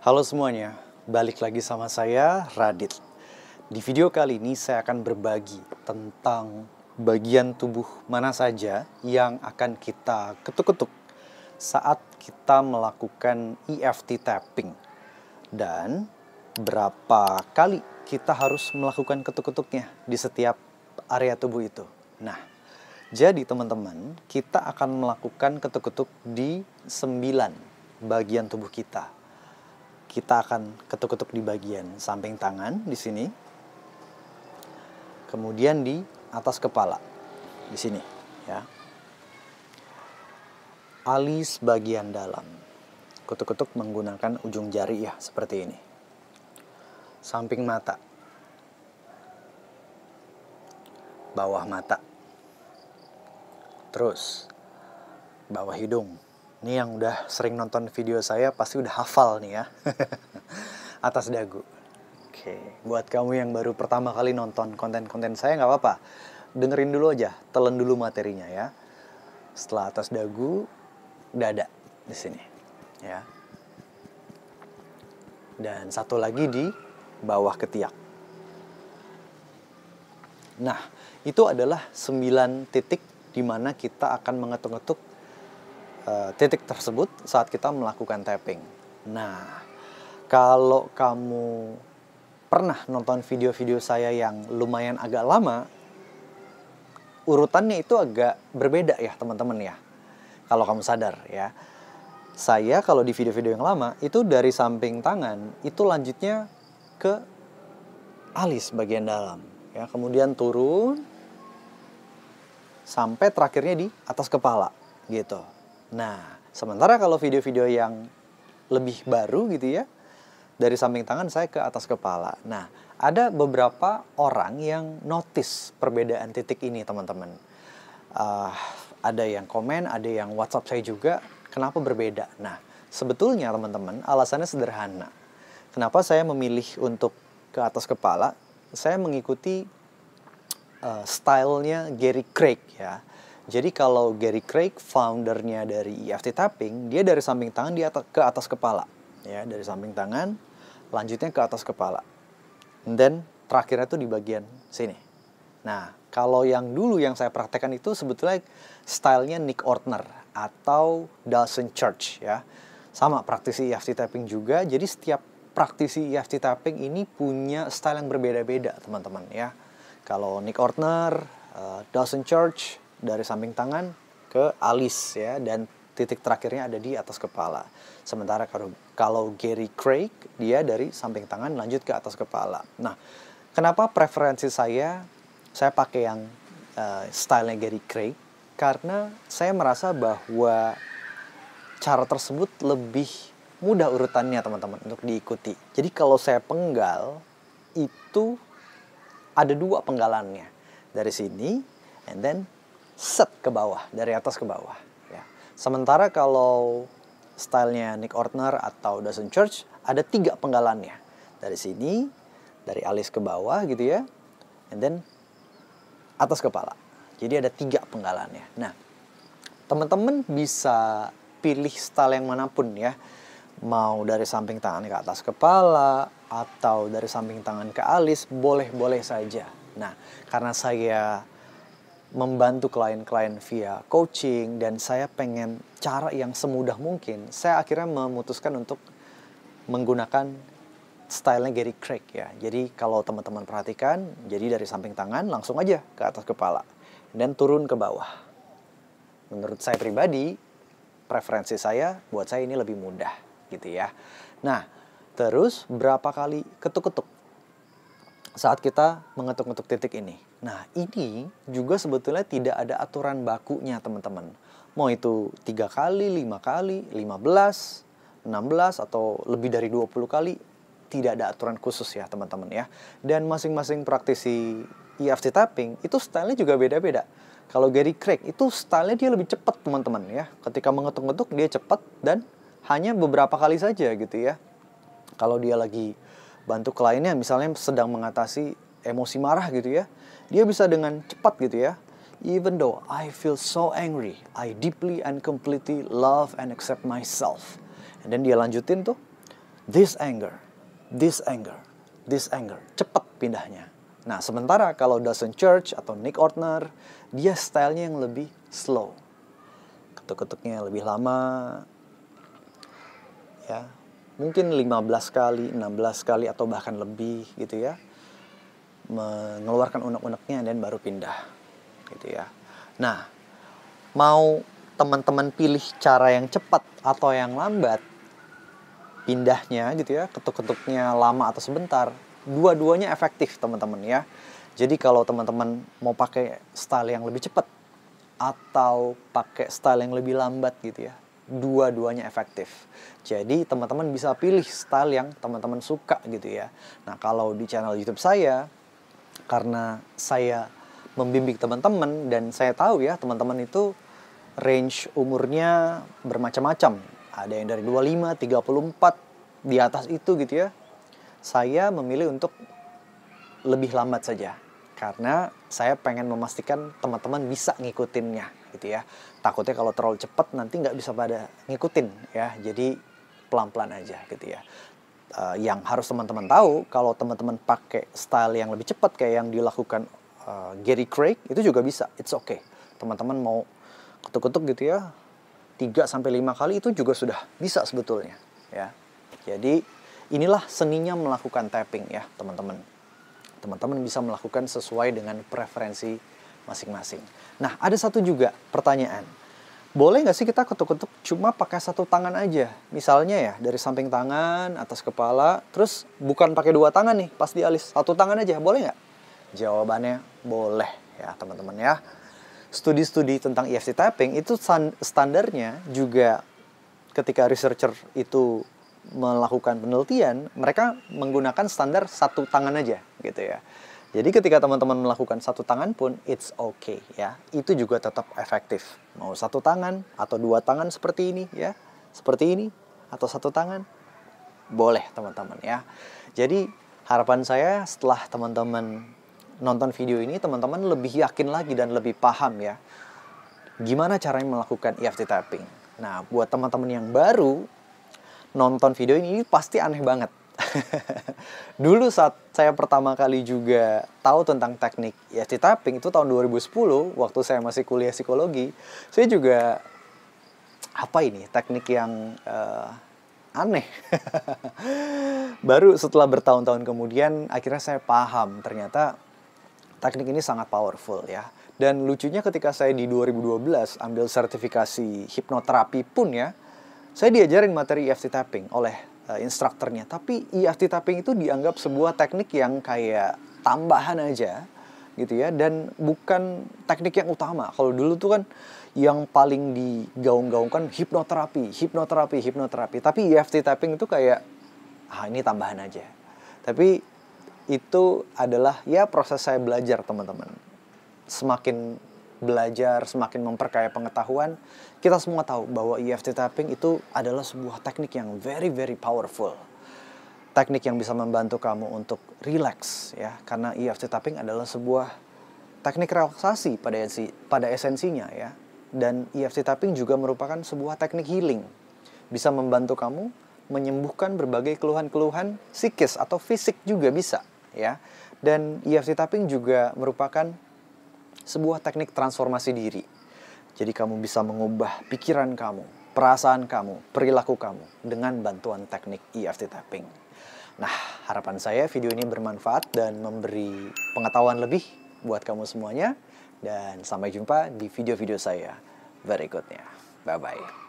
Halo semuanya, balik lagi sama saya Radit. Di video kali ini saya akan berbagi tentang bagian tubuh mana saja yang akan kita ketuk-ketuk saat kita melakukan EFT tapping. Dan berapa kali kita harus melakukan ketuk-ketuknya di setiap area tubuh itu. Nah, jadi teman-teman, kita akan melakukan ketuk-ketuk di 9 bagian tubuh kita. Kita akan ketuk-ketuk di bagian samping tangan di sini. Kemudian di atas kepala di sini, ya. Alis bagian dalam. Ketuk-ketuk menggunakan ujung jari ya, seperti ini. Samping mata. Bawah mata. Terus bawah hidung. Ini yang udah sering nonton video saya pasti udah hafal nih ya. Atas dagu. Oke, buat kamu yang baru pertama kali nonton konten-konten saya nggak apa-apa. Dengerin dulu aja, telan dulu materinya ya. Setelah atas dagu, dada di sini ya. Dan satu lagi di bawah ketiak. Nah, itu adalah 9 titik di mana kita akan mengetuk-ngetuk titik tersebut saat kita melakukan tapping. Nah, kalau kamu pernah nonton video-video saya yang lumayan agak lama, urutannya itu agak berbeda ya teman-teman ya. Kalau kamu sadar ya. Saya kalau di video-video yang lama itu dari samping tangan itu lanjutnya ke alis bagian dalam ya, kemudian turun sampai terakhirnya di atas kepala gitu. Nah, sementara kalau video-video yang lebih baru gitu ya, dari samping tangan saya ke atas kepala. Nah, ada beberapa orang yang notice perbedaan titik ini teman-teman. Ada yang komen, ada yang WhatsApp saya juga, kenapa berbeda? Nah, sebetulnya teman-teman alasannya sederhana. Kenapa saya memilih untuk ke atas kepala? Saya mengikuti stylenya Gary Craig ya. Jadi kalau Gary Craig, foundernya dari EFT tapping, dia dari samping tangan ke atas kepala. Ya, dari samping tangan, lanjutnya ke atas kepala. Dan terakhirnya tuh di bagian sini. Nah, kalau yang dulu yang saya praktekkan itu sebetulnya stylenya Nick Ortner atau Dawson Church ya. Sama praktisi EFT tapping juga. Jadi setiap praktisi EFT tapping ini punya style yang berbeda-beda teman-teman ya. Kalau Nick Ortner, Dawson Church, dari samping tangan ke alis ya, dan titik terakhirnya ada di atas kepala. Sementara kalau Gary Craig, dia dari samping tangan lanjut ke atas kepala. Nah, kenapa preferensi saya pakai yang stylenya Gary Craig? Karena saya merasa bahwa cara tersebut lebih mudah urutannya teman-teman untuk diikuti. Jadi kalau saya penggal itu ada 2 penggalannya, dari sini and then set ke bawah, dari atas ke bawah ya. Sementara kalau stylenya Nick Ortner atau Dawson Church ada 3 penggalannya, dari sini, dari alis ke bawah gitu ya, and then atas kepala. Jadi ada 3 penggalannya. Nah, teman-teman bisa pilih style yang manapun ya, mau dari samping tangan ke atas kepala atau dari samping tangan ke alis, boleh-boleh saja. Nah, karena saya membantu klien-klien via coaching dan saya pengen cara yang semudah mungkin, saya akhirnya memutuskan untuk menggunakan stylenya Gary Craig ya. Jadi kalau teman-teman perhatikan, jadi dari samping tangan langsung aja ke atas kepala dan turun ke bawah. Menurut saya pribadi, preferensi saya, buat saya ini lebih mudah gitu ya. Nah, terus berapa kali ketuk-ketuk saat kita mengetuk-ngetuk titik ini? Nah, ini juga sebetulnya tidak ada aturan bakunya teman-teman. Mau itu 3 kali, 5 kali, 15, 16 atau lebih dari 20 kali, tidak ada aturan khusus ya teman-teman ya. Dan masing-masing praktisi EFT tapping itu stylenya juga beda-beda. Kalau Gary Craig itu stylenya dia lebih cepat teman-teman ya. Ketika mengetuk-ngetuk dia cepat dan hanya beberapa kali saja gitu ya. Kalau dia lagi bantu kliennya misalnya sedang mengatasi emosi marah gitu ya, dia bisa dengan cepat gitu ya. Even though I feel so angry, I deeply and completely love and accept myself. And then dia lanjutin tuh, this anger, this anger, this anger. Cepat pindahnya. Nah, sementara kalau Dawson Church atau Nick Ortner, dia stylenya yang lebih slow. Ketuk-ketuknya lebih lama. Ya, mungkin 15 kali, 16 kali atau bahkan lebih gitu ya. Mengeluarkan unek-uneknya dan baru pindah. Gitu ya. Nah, mau teman-teman pilih cara yang cepat atau yang lambat pindahnya gitu ya, ketuk-ketuknya lama atau sebentar, dua-duanya efektif teman-teman ya. Jadi kalau teman-teman mau pakai style yang lebih cepat atau pakai style yang lebih lambat gitu ya, dua-duanya efektif. Jadi teman-teman bisa pilih style yang teman-teman suka gitu ya. Nah, kalau di channel YouTube saya, karena saya membimbing teman-teman dan saya tahu ya teman-teman itu range umurnya bermacam-macam. Ada yang dari 25, 34, di atas itu gitu ya. Saya memilih untuk lebih lambat saja. Karena saya pengen memastikan teman-teman bisa ngikutinnya gitu ya. Takutnya kalau terlalu cepat nanti nggak bisa pada ngikutin ya. Jadi pelan-pelan aja gitu ya. Yang harus teman-teman tahu, kalau teman-teman pakai style yang lebih cepat kayak yang dilakukan Gary Craig, itu juga bisa. It's okay. Teman-teman mau ketuk-ketuk gitu ya 3-5 kali itu juga sudah bisa sebetulnya ya. Jadi inilah seninya melakukan tapping ya teman-teman. Teman-teman bisa melakukan sesuai dengan preferensi masing-masing. Nah, ada satu juga pertanyaan. Boleh nggak sih kita ketuk-ketuk cuma pakai satu tangan aja? Misalnya ya dari samping tangan, atas kepala, terus bukan pakai dua tangan nih pas di alis, satu tangan aja, boleh nggak? Jawabannya boleh ya teman-teman ya. Studi-studi tentang EFT tapping itu standarnya juga ketika researcher itu melakukan penelitian, mereka menggunakan standar satu tangan aja gitu ya. Jadi ketika teman-teman melakukan satu tangan pun it's okay ya. Itu juga tetap efektif. Mau satu tangan atau dua tangan seperti ini ya. Seperti ini atau satu tangan boleh teman-teman ya. Jadi harapan saya setelah teman-teman nonton video ini, teman-teman lebih yakin lagi dan lebih paham ya gimana caranya melakukan EFT tapping. Nah, buat teman-teman yang baru nonton video ini pasti aneh banget. Dulu saat saya pertama kali juga tahu tentang teknik EFT tapping itu tahun 2010 waktu saya masih kuliah psikologi. Saya juga apa ini teknik yang aneh. Baru setelah bertahun-tahun kemudian akhirnya saya paham ternyata teknik ini sangat powerful ya. Dan lucunya ketika saya di 2012 ambil sertifikasi hipnoterapi pun ya, saya diajarin materi EFT tapping oleh instrukturnya. Tapi EFT tapping itu dianggap sebuah teknik yang kayak tambahan aja gitu ya. Dan bukan teknik yang utama. Kalau dulu tuh kan yang paling digaung-gaungkan hipnoterapi. Tapi EFT tapping itu kayak, ini tambahan aja. Tapi itu adalah ya proses saya belajar teman-teman. Semakin belajar, semakin memperkaya pengetahuan, kita semua tahu bahwa EFT tapping itu adalah sebuah teknik yang very very powerful. Teknik yang bisa membantu kamu untuk relax ya, karena EFT tapping adalah sebuah teknik relaksasi pada esensinya ya. Dan EFT tapping juga merupakan sebuah teknik healing. Bisa membantu kamu menyembuhkan berbagai keluhan-keluhan psikis atau fisik juga bisa ya. Dan EFT tapping juga merupakan sebuah teknik transformasi diri. Jadi kamu bisa mengubah pikiran kamu, perasaan kamu, perilaku kamu dengan bantuan teknik EFT tapping. Nah, harapan saya video ini bermanfaat dan memberi pengetahuan lebih buat kamu semuanya. Dan sampai jumpa di video-video saya berikutnya. Bye-bye.